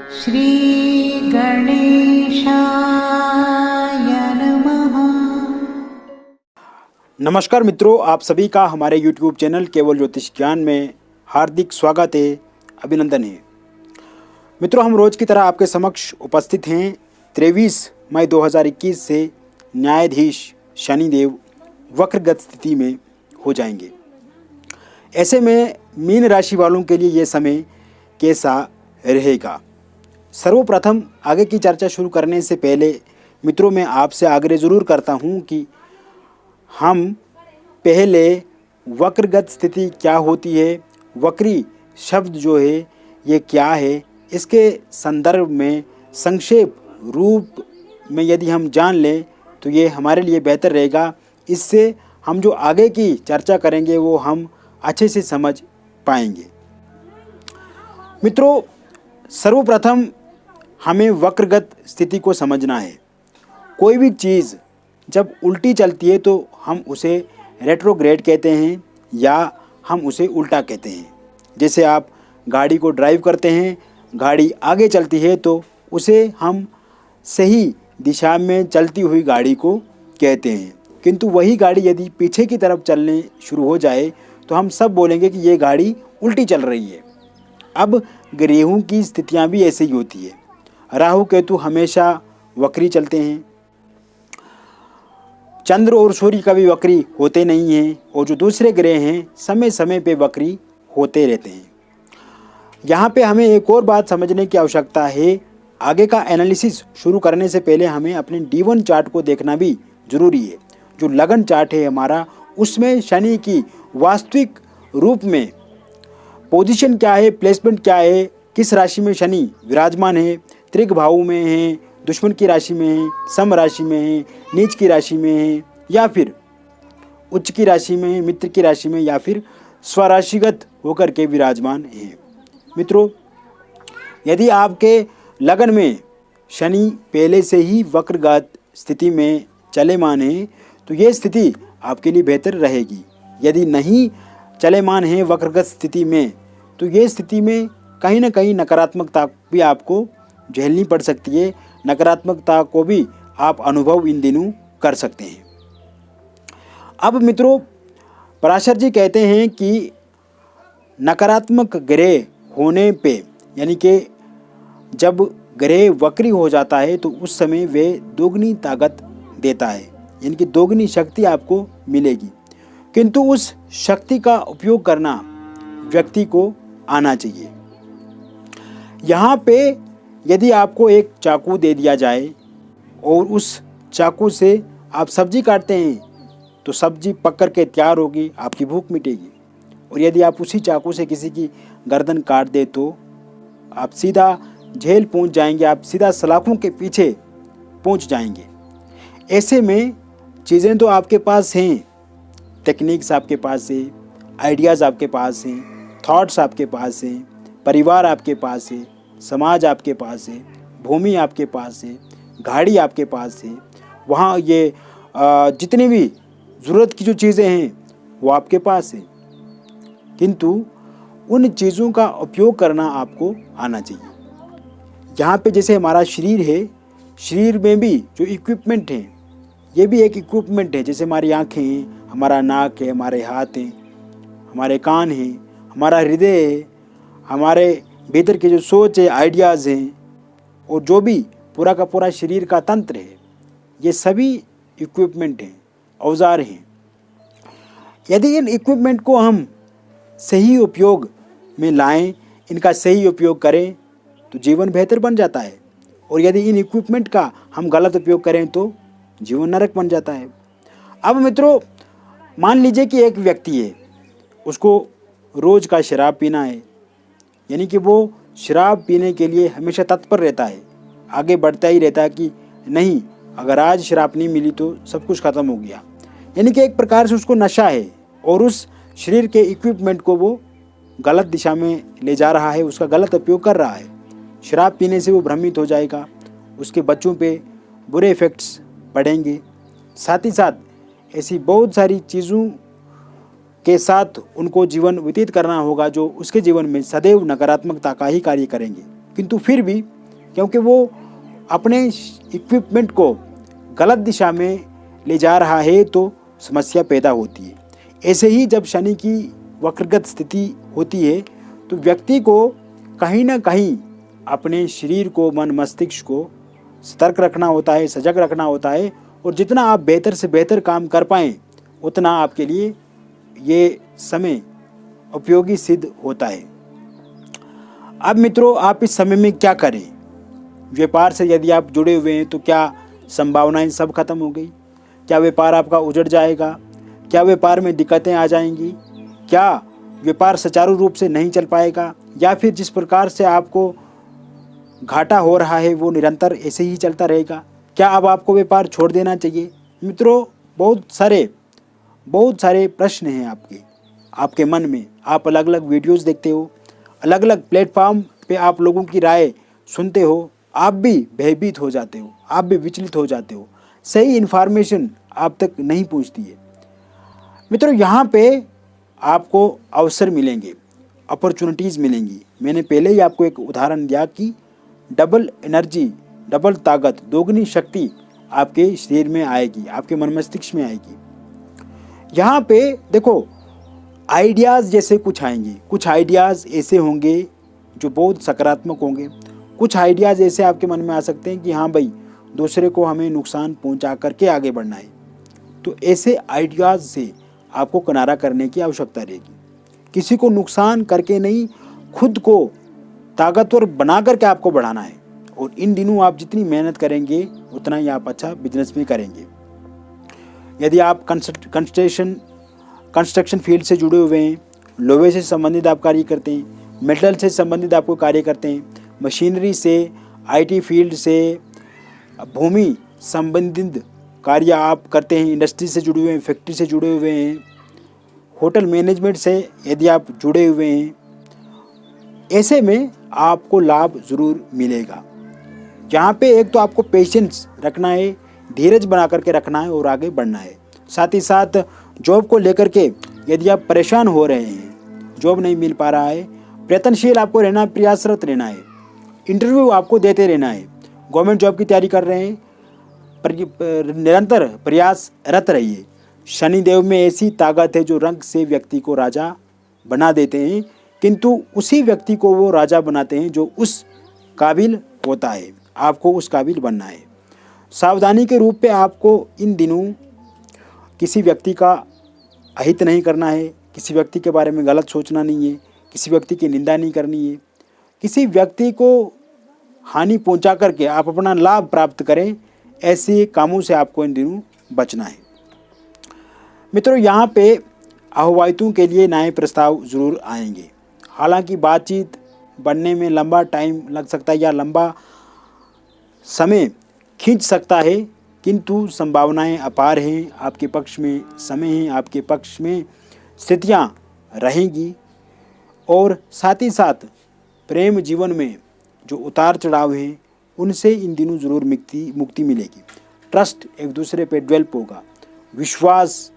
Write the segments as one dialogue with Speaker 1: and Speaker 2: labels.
Speaker 1: श्री गणेशाय नमः।
Speaker 2: नमस्कार मित्रों, आप सभी का हमारे YouTube चैनल केवल ज्योतिष ज्ञान में हार्दिक स्वागत है, अभिनंदन है। मित्रों, हम रोज की तरह आपके समक्ष उपस्थित हैं। 23 मई 2021 से न्यायाधीश शनिदेव वक्रगत स्थिति में हो जाएंगे। ऐसे में मीन राशि वालों के लिए ये समय कैसा रहेगा? सर्वप्रथम आगे की चर्चा शुरू करने से पहले मित्रों, मैं आपसे आग्रह ज़रूर करता हूँ कि हम पहले वक्रगत स्थिति क्या होती है, वक्री शब्द जो है ये क्या है, इसके संदर्भ में संक्षेप रूप में यदि हम जान लें तो ये हमारे लिए बेहतर रहेगा। इससे हम जो आगे की चर्चा करेंगे वो हम अच्छे से समझ पाएंगे। मित्रों, सर्वप्रथम हमें वक्रगत स्थिति को समझना है। कोई भी चीज़ जब उल्टी चलती है तो हम उसे रेट्रोग्रेड कहते हैं या हम उसे उल्टा कहते हैं। जैसे आप गाड़ी को ड्राइव करते हैं, गाड़ी आगे चलती है तो उसे हम सही दिशा में चलती हुई गाड़ी को कहते हैं, किंतु वही गाड़ी यदि पीछे की तरफ चलने शुरू हो जाए तो हम सब बोलेंगे कि ये गाड़ी उल्टी चल रही है। अब ग्रहों की स्थितियां भी ऐसे ही होती है। राहु केतु हमेशा वक्री चलते हैं, चंद्र और सूर्य कभी वक्री होते नहीं हैं, और जो दूसरे ग्रह हैं समय समय पे वक्री होते रहते हैं। यहाँ पे हमें एक और बात समझने की आवश्यकता है। आगे का एनालिसिस शुरू करने से पहले हमें अपने D1 चार्ट को देखना भी जरूरी है। जो लगन चार्ट है हमारा, उसमें शनि की वास्तविक रूप में पोजीशन क्या है, प्लेसमेंट क्या है, किस राशि में शनि विराजमान है, त्रिक भाव में है, दुश्मन की राशि में है, सम राशि में है, नीच की राशि में है, या फिर उच्च की राशि में है, मित्र की राशि में, या फिर स्वराशिगत होकर के विराजमान है। मित्रों, यदि आपके लगन में शनि पहले से ही वक्रगत स्थिति में चलेमान है तो ये स्थिति आपके लिए बेहतर रहेगी। यदि नहीं चलेमान है वक्रगत स्थिति में तो ये स्थिति में कहीं ना कहीं नकारात्मकता भी आपको झेलनी पड़ सकती है। नकारात्मकता को भी आप अनुभव इन दिनों कर सकते हैं। अब मित्रों, पराशर जी कहते हैं कि नकारात्मक ग्रह होने पे, यानी कि जब ग्रह वक्री हो जाता है तो उस समय वे दोगुनी ताकत देता है, यानी कि दोगुनी शक्ति आपको मिलेगी, किंतु उस शक्ति का उपयोग करना व्यक्ति को आना चाहिए। यहाँ पे यदि आपको एक चाकू दे दिया जाए और उस चाकू से आप सब्जी काटते हैं तो सब्जी पक कर के तैयार होगी, आपकी भूख मिटेगी। और यदि आप उसी चाकू से किसी की गर्दन काट दे तो आप सीधा जेल पहुंच जाएंगे, आप सीधा सलाखों के पीछे पहुंच जाएंगे। ऐसे में चीज़ें तो आपके पास हैं, टेक्निक्स आपके पास है, आइडियाज़ आपके पास हैं, थॉट्स आपके पास हैं, परिवार आपके पास है, समाज आपके पास है, भूमि आपके पास है, गाड़ी आपके पास है, वहाँ ये जितनी भी ज़रूरत की जो चीज़ें हैं वो आपके पास है, किंतु उन चीज़ों का उपयोग करना आपको आना चाहिए। यहाँ पे जैसे हमारा शरीर है, शरीर में भी जो इक्विपमेंट हैं ये भी एक इक्विपमेंट है। जैसे हमारी आँखें हैं, हमारा नाक है, हमारे हाथ हैं, हमारे कान हैं, हमारा हृदय है, हमारे भीतर की जो सोच है, आइडियाज़ हैं, और जो भी पूरा का पूरा शरीर का तंत्र है, ये सभी इक्विपमेंट हैं, औजार हैं। यदि इन इक्विपमेंट को हम सही उपयोग में लाएं, इनका सही उपयोग करें तो जीवन बेहतर बन जाता है, और यदि इन इक्विपमेंट का हम गलत उपयोग करें तो जीवन नरक बन जाता है। अब मित्रों, मान लीजिए कि एक व्यक्ति है, उसको रोज़ का शराब पीना है, यानी कि वो शराब पीने के लिए हमेशा तत्पर रहता है, आगे बढ़ता ही रहता है कि नहीं, अगर आज शराब नहीं मिली तो सब कुछ ख़त्म हो गया। यानी कि एक प्रकार से उसको नशा है और उस शरीर के इक्विपमेंट को वो गलत दिशा में ले जा रहा है, उसका गलत उपयोग कर रहा है। शराब पीने से वो भ्रमित हो जाएगा, उसके बच्चों पे बुरे इफ़ेक्ट्स पड़ेंगे। साथ ही साथ ऐसी बहुत सारी चीज़ों के साथ उनको जीवन व्यतीत करना होगा जो उसके जीवन में सदैव नकारात्मकता का ही कार्य करेंगे। किंतु फिर भी क्योंकि वो अपने इक्विपमेंट को गलत दिशा में ले जा रहा है तो समस्या पैदा होती है। ऐसे ही जब शनि की वक्रगत स्थिति होती है तो व्यक्ति को कहीं ना कहीं अपने शरीर को, मन मस्तिष्क को सतर्क रखना होता है, सजग रखना होता है, और जितना आप बेहतर से बेहतर काम कर पाएँ उतना आपके लिए ये समय उपयोगी सिद्ध होता है। अब मित्रों, आप इस समय में क्या करें? व्यापार से यदि आप जुड़े हुए हैं तो क्या संभावनाएं सब खत्म हो गई? क्या व्यापार आपका उजड़ जाएगा? क्या व्यापार में दिक्कतें आ जाएंगी? क्या व्यापार सुचारू रूप से नहीं चल पाएगा? या फिर जिस प्रकार से आपको घाटा हो रहा है वो निरंतर ऐसे ही चलता रहेगा? क्या अब आपको व्यापार छोड़ देना चाहिए? मित्रों, बहुत सारे प्रश्न हैं आपके मन में। आप अलग अलग वीडियोस देखते हो, अलग अलग प्लेटफॉर्म पे आप लोगों की राय सुनते हो, आप भी भयभीत हो जाते हो, आप भी विचलित हो जाते हो, सही इन्फॉर्मेशन आप तक नहीं पहुंचती है। मित्रों, यहाँ पे आपको अवसर मिलेंगे, अपॉर्चुनिटीज़ मिलेंगी। मैंने पहले ही आपको एक उदाहरण दिया कि डबल एनर्जी, डबल ताकत, दोगुनी शक्ति आपके शरीर में आएगी, आपके मन मस्तिष्क में आएगी। यहाँ पे देखो, आइडियाज़ जैसे कुछ आएंगे, कुछ आइडियाज़ ऐसे होंगे जो बहुत सकारात्मक होंगे, कुछ आइडियाज़ ऐसे आपके मन में आ सकते हैं कि हाँ भाई, दूसरे को हमें नुकसान पहुंचा करके आगे बढ़ना है। तो ऐसे आइडियाज़ से आपको किनारा करने की आवश्यकता रहेगी। किसी को नुकसान करके नहीं, खुद को ताकतवर बना करके आपको बढ़ाना है। और इन दिनों आप जितनी मेहनत करेंगे उतना ही आप अच्छा बिजनेस में करेंगे। यदि आप कंस्ट्रक्शन फील्ड से जुड़े हुए हैं, लोहे से संबंधित आप कार्य करते हैं, मेटल से संबंधित आपको कार्य करते हैं, मशीनरी से, आईटी फील्ड से, भूमि संबंधित कार्य आप करते हैं, इंडस्ट्री से जुड़े हुए हैं, फैक्ट्री से जुड़े हुए हैं, होटल मैनेजमेंट से यदि आप जुड़े हुए हैं, ऐसे में आपको लाभ ज़रूर मिलेगा। यहाँ पे एक तो आपको पेशेंस रखना है, धीरज बना करके रखना है और आगे बढ़ना है। साथ ही साथ जॉब को लेकर के यदि आप परेशान हो रहे हैं, जॉब नहीं मिल पा रहा है, प्रयत्नशील आपको रहना, प्रयासरत रहना है, इंटरव्यू आपको देते रहना है। गवर्नमेंट जॉब की तैयारी कर रहे हैं, निरंतर प्रयासरत रहिए। शनिदेव में ऐसी ताकत है जो रंग से व्यक्ति को राजा बना देते हैं, किंतु उसी व्यक्ति को वो राजा बनाते हैं जो उस काबिल होता है। आपको उस काबिल बनना है। सावधानी के रूप पे आपको इन दिनों किसी व्यक्ति का अहित नहीं करना है, किसी व्यक्ति के बारे में गलत सोचना नहीं है, किसी व्यक्ति की निंदा नहीं करनी है, किसी व्यक्ति को हानि पहुंचा करके आप अपना लाभ प्राप्त करें, ऐसे कामों से आपको इन दिनों बचना है। मित्रों, यहाँ पे अहवाइतों के लिए नए प्रस्ताव ज़रूर आएंगे। हालांकि बातचीत बनने में लंबा टाइम लग सकता है या लंबा समय खींच सकता है, किंतु संभावनाएं अपार हैं। आपके पक्ष में समय है, आपके पक्ष में स्थितियाँ रहेंगी। और साथ ही साथ प्रेम जीवन में जो उतार चढ़ाव हैं उनसे इन दिनों ज़रूर मुक्ति मिलेगी। ट्रस्ट एक दूसरे पे डेवलप होगा, विश्वास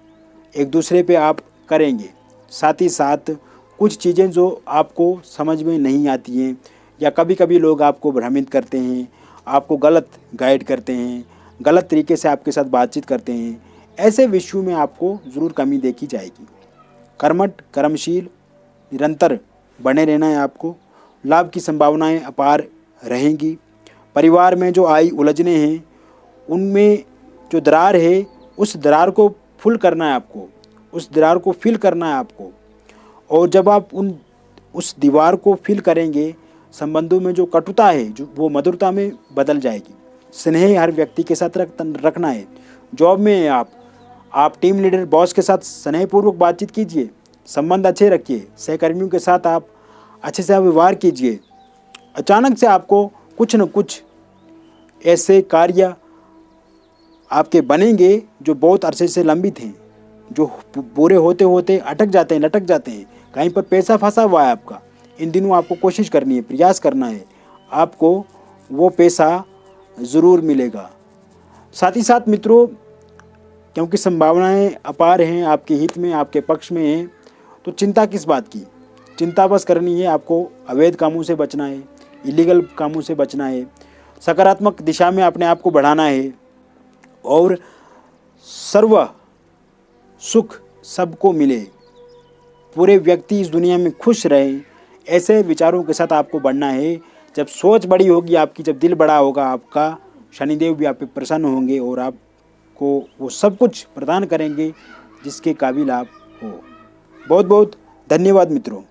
Speaker 2: एक दूसरे पे आप करेंगे। साथ ही साथ कुछ चीज़ें जो आपको समझ में नहीं आती हैं या कभी कभी लोग आपको भ्रमित करते हैं, आपको गलत गाइड करते हैं, गलत तरीके से आपके साथ बातचीत करते हैं, ऐसे विषयों में आपको ज़रूर कमी देखी जाएगी। कर्मठ, कर्मशील, निरंतर बने रहना है आपको। लाभ की संभावनाएं अपार रहेंगी। परिवार में जो आई उलझने हैं उनमें जो दरार है उस दरार को फुल करना है आपको, उस दरार को फिल करना है आपको। और जब आप उस दीवार को फिल करेंगे, संबंधों में जो कटुता है जो वो मधुरता में बदल जाएगी। स्नेह हर व्यक्ति के साथ रखना है। जॉब में आप टीम लीडर, बॉस के साथ स्नेहपूर्वक बातचीत कीजिए, संबंध अच्छे रखिए, सहकर्मियों के साथ आप अच्छे से व्यवहार कीजिए। अचानक से आपको कुछ न कुछ ऐसे कार्य आपके बनेंगे जो बहुत अरसे से लंबित हैं, जो पूरे होते होते अटक जाते हैं, लटक जाते हैं। कहीं पर पैसा फंसा हुआ है आपका, इन दिनों आपको कोशिश करनी है, प्रयास करना है, आपको वो पैसा ज़रूर मिलेगा। साथ ही साथ मित्रों, क्योंकि संभावनाएं अपार हैं, आपके हित में, आपके पक्ष में हैं, तो चिंता किस बात की? चिंता बस करनी है आपको। अवैध कामों से बचना है, इलीगल कामों से बचना है, सकारात्मक दिशा में अपने आप को बढ़ाना है और सर्व सुख सबको मिले, पूरे व्यक्ति इस दुनिया में खुश रहे, ऐसे विचारों के साथ आपको बढ़ना है। जब सोच बड़ी होगी आपकी, जब दिल बड़ा होगा आपका, शनिदेव भी आप पे प्रसन्न होंगे और आपको वो सब कुछ प्रदान करेंगे जिसके काबिल आप हो। बहुत बहुत धन्यवाद मित्रों।